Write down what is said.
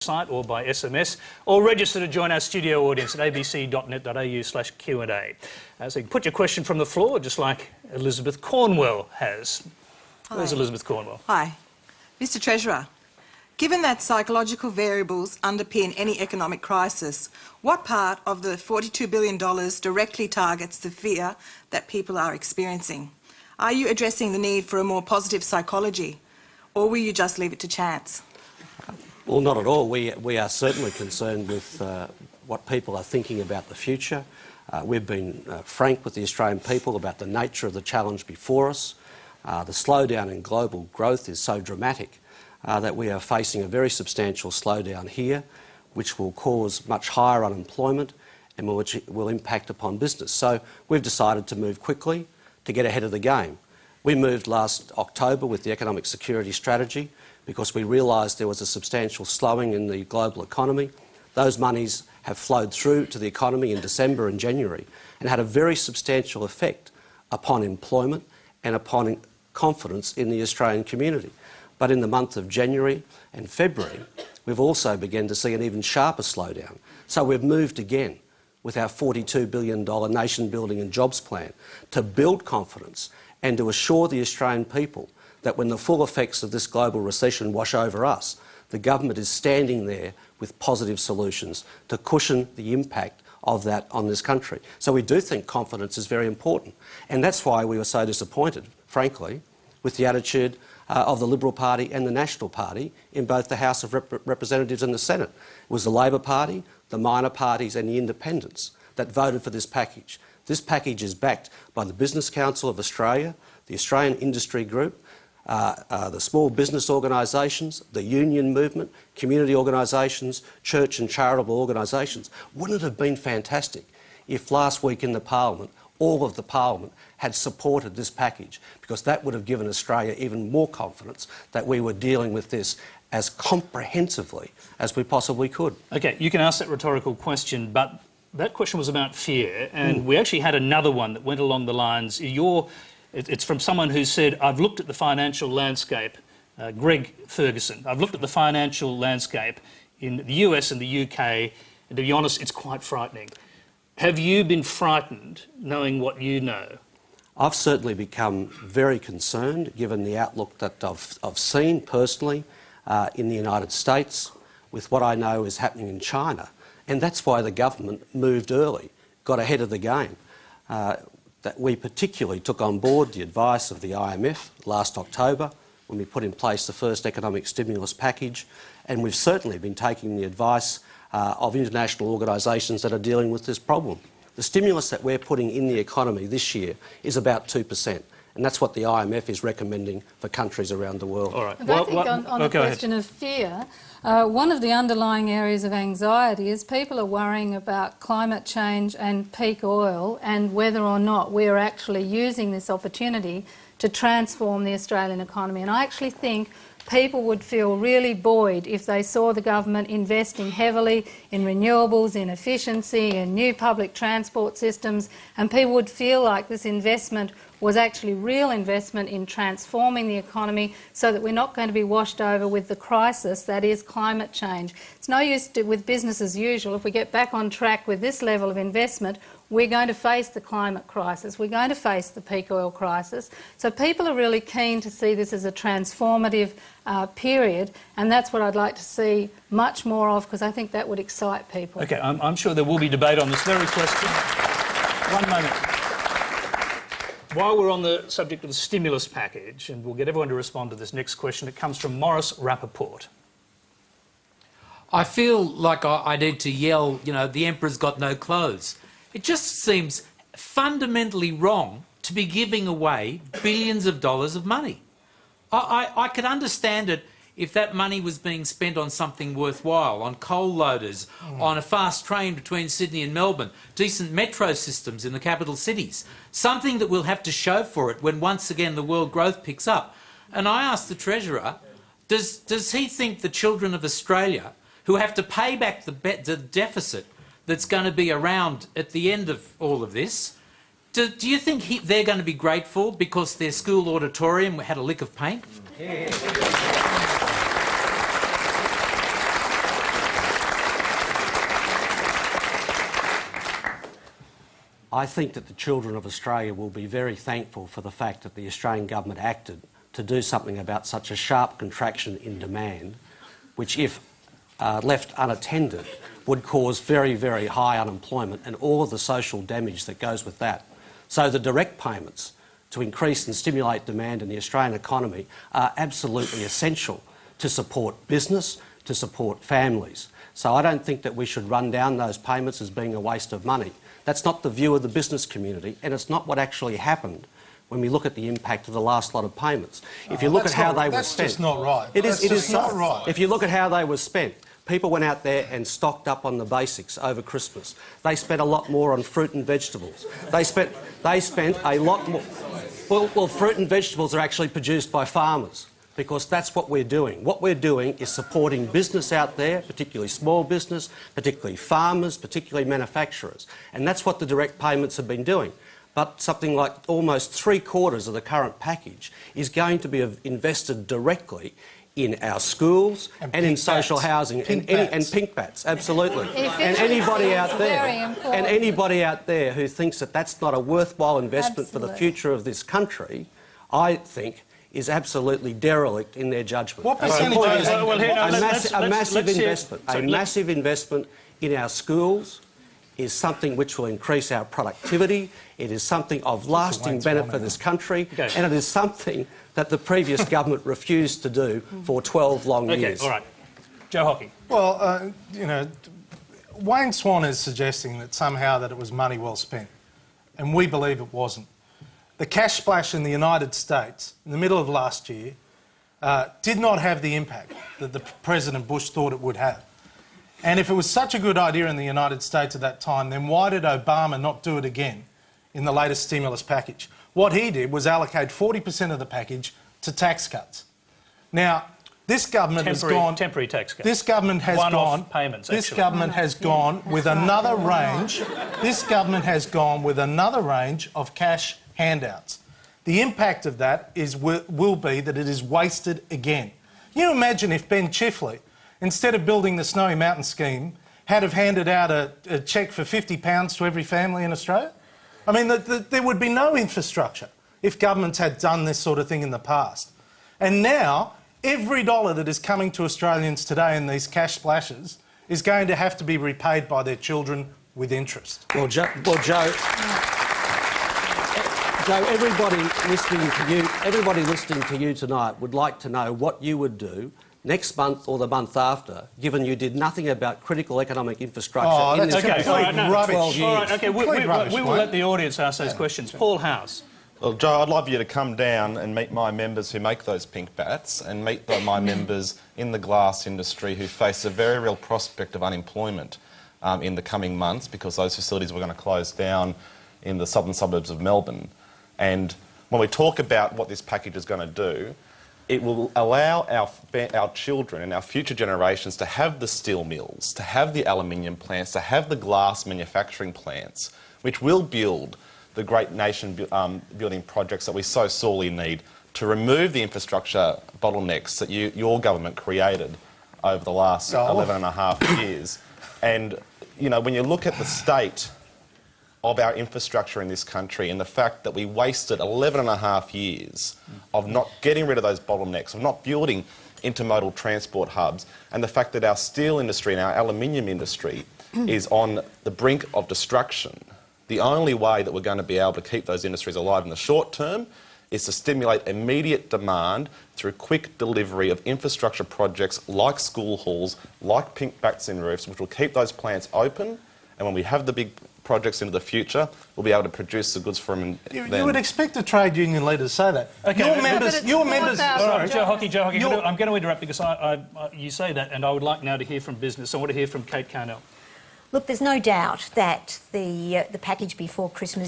website or by SMS, or register to join our studio audience at abc.net.au/Q&A. So you can put your question from the floor, just like Elizabeth Cornwell has. Where's Elizabeth Cornwell? Hi. Mr. Treasurer, given that psychological variables underpin any economic crisis, what part of the $42 billion directly targets the fear that people are experiencing? Are you addressing the need for a more positive psychology, or will you just leave it to chance? Well, not at all. We are certainly concerned with what people are thinking about the future. We've been frank with the Australian people about the nature of the challenge before us. The slowdown in global growth is so dramatic that we are facing a very substantial slowdown here, which will cause much higher unemployment and which will impact upon business. So we've decided to move quickly to get ahead of the game. We moved last October with the Economic Security Strategy because we realised there was a substantial slowing in the global economy. Those monies have flowed through to the economy in December and January and had a very substantial effect upon employment and upon confidence in the Australian community. But in the month of January and February, we've also begun to see an even sharper slowdown. So we've moved again with our $42 billion nation building and jobs plan to build confidence and to assure the Australian people that when the full effects of this global recession wash over us, the government is standing there with positive solutions to cushion the impact of that on this country. So we do think confidence is very important. And that's why we were so disappointed, frankly, with the attitude of the Liberal Party and the National Party in both the House of Representatives and the Senate. It was the Labor Party, the minor parties and the independents that voted for this package. This package is backed by the Business Council of Australia, the Australian Industry Group, the small business organisations, the union movement, community organisations, church and charitable organisations. Wouldn't it have been fantastic if last week in the Parliament, all of the Parliament had supported this package, because that would have given Australia even more confidence that we were dealing with this as comprehensively as we possibly could. OK, you can ask that rhetorical question, but that question was about fear, and we actually had another one that went along the lines. It's from someone who said, I've looked at the financial landscape, Greg Ferguson, I've looked at the financial landscape in the US and the UK, and to be honest, it's quite frightening. Have you been frightened knowing what you know? I've certainly become very concerned given the outlook that I've seen personally in the United States with what I know is happening in China. And that's why the government moved early, got ahead of the game. That we particularly took on board the advice of the IMF last October when we put in place the first economic stimulus package, and we've certainly been taking the advice of international organisations that are dealing with this problem. The stimulus that we're putting in the economy this year is about 2%, and that's what the IMF is recommending for countries around the world. All right. I think on the question of fear, one of the underlying areas of anxiety is people are worrying about climate change and peak oil and whether or not we're actually using this opportunity to transform the Australian economy. And I actually think people would feel really buoyed if they saw the government investing heavily in renewables, in efficiency, in new public transport systems, and people would feel like this investment was actually real investment in transforming the economy so that we're not going to be washed over with the crisis that is climate change. It's no use with business as usual. If we get back on track with this level of investment, we're going to face the climate crisis, we're going to face the peak oil crisis. So people are really keen to see this as a transformative period, and that's what I'd like to see much more of, because I think that would excite people. OK, I'm sure there will be debate on this very question. One moment. While we're on the subject of the stimulus package, and we'll get everyone to respond to this next question, it comes from Morris Rappaport. I feel like I need to yell, you know, the emperor's got no clothes. It just seems fundamentally wrong to be giving away billions of dollars of money. I could understand it if that money was being spent on something worthwhile, on coal loaders, on a fast train between Sydney and Melbourne, decent metro systems in the capital cities, something that we'll have to show for it when once again the world growth picks up. And I asked the Treasurer, does he think the children of Australia, who have to pay back the deficit that's going to be around at the end of all of this, do you think they're going to be grateful because their school auditorium had a lick of paint? I think that the children of Australia will be very thankful for the fact that the Australian government acted to do something about such a sharp contraction in demand, which, if left unattended, would cause very, very high unemployment and all of the social damage that goes with that. So the direct payments to increase and stimulate demand in the Australian economy are absolutely essential to support business, to support families. So I don't think that we should run down those payments as being a waste of money. That's not the view of the business community, and it's not what actually happened when we look at the impact of the last lot of payments. If you look at how they were spent... That's just not right. It is not right. If you look at how they were spent, people went out there and stocked up on the basics over Christmas. They spent a lot more on fruit and vegetables. They spent a lot more... Well, fruit and vegetables are actually produced by farmers, because that's what we're doing. What we're doing is supporting business out there, particularly small business, particularly farmers, particularly manufacturers. And that's what the direct payments have been doing. But something like almost 3/4 of the current package is going to be invested directly in our schools and in social housing and pink bats, absolutely. And anybody out there who thinks that that's not a worthwhile investment for the future of this country, I think is absolutely derelict in their judgment. What percentage a massive investment in our schools is something which will increase our productivity. It is something of lasting benefit for this country, and it is something that the previous government refused to do for 12 long years. OK, all right. Joe Hockey. Well, you know, Wayne Swan is suggesting that somehow that it was money well spent, and we believe it wasn't. The cash splash in the United States in the middle of last year did not have the impact that the President Bush thought it would have. And if it was such a good idea in the United States at that time, then why did Obama not do it again in the latest stimulus package? What he did was allocate 40% of the package to tax cuts. Now, this government has gone... Temporary tax cuts. This government has One-off payments, This government has gone with another range... This government has gone with another range of cash handouts. The impact of that will be that it is wasted again. Can you imagine if Ben Chifley, instead of building the Snowy Mountain scheme, had have handed out a cheque for £50 to every family in Australia? I mean, there would be no infrastructure if governments had done this sort of thing in the past. And now, every dollar that is coming to Australians today in these cash splashes is going to have to be repaid by their children with interest. Well, Joe, everybody listening to you tonight would like to know what you would do next month or the month after, given you did nothing about critical economic infrastructure in this complete rubbish. All right, OK, we will let the audience ask those questions. Paul House. Well, Joe, I'd love you to come down and meet my members who make those pink bats and meet my members in the glass industry who face a very real prospect of unemployment in the coming months, because those facilities were going to close down in the southern suburbs of Melbourne. And when we talk about what this package is going to do, it will allow our children and our future generations to have the steel mills, to have the aluminium plants, to have the glass manufacturing plants, which will build the great nation-building projects that we so sorely need to remove the infrastructure bottlenecks that your government created over the last 11 and a half years. And, you know, when you look at the state of our infrastructure in this country and the fact that we wasted 11 and a half years of not getting rid of those bottlenecks, of not building intermodal transport hubs, and the fact that our steel industry and our aluminium industry is on the brink of destruction, the only way that we're going to be able to keep those industries alive in the short term is to stimulate immediate demand through quick delivery of infrastructure projects like school halls, like pink bats in roofs, which will keep those plants open, and when we have the big projects into the future, we'll be able to produce the goods for them. You would expect a trade union leader to say that. Okay, your members. Sorry, Joe Hockey. I'm going to interrupt because you say that, and I would like now to hear from business. I want to hear from Kate Carnell. Look, there's no doubt that the package before Christmas